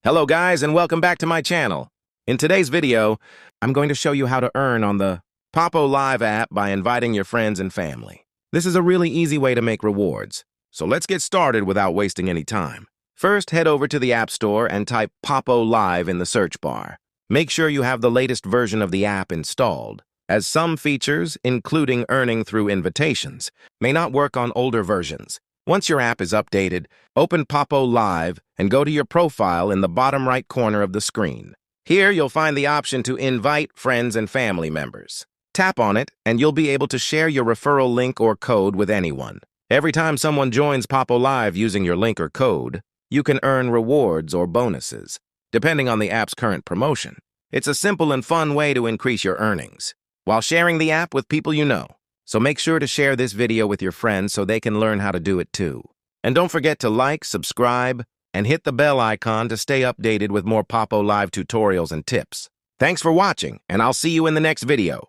Hello guys and welcome back to my channel. In today's video, I'm going to show you how to earn on the Poppo Live app by inviting your friends and family. This is a really easy way to make rewards, so let's get started without wasting any time. First, head over to the App Store and type Poppo Live in the search bar. Make sure you have the latest version of the app installed, as some features, including earning through invitations, may not work on older versions. Once your app is updated, open Poppo Live and go to your profile in the bottom right corner of the screen. Here, you'll find the option to invite friends and family members. Tap on it, and you'll be able to share your referral link or code with anyone. Every time someone joins Poppo Live using your link or code, you can earn rewards or bonuses, depending on the app's current promotion. It's a simple and fun way to increase your earnings, while sharing the app with people you know. So make sure to share this video with your friends so they can learn how to do it too. And don't forget to like, subscribe, and hit the bell icon to stay updated with more Poppo Live tutorials and tips. Thanks for watching, and I'll see you in the next video.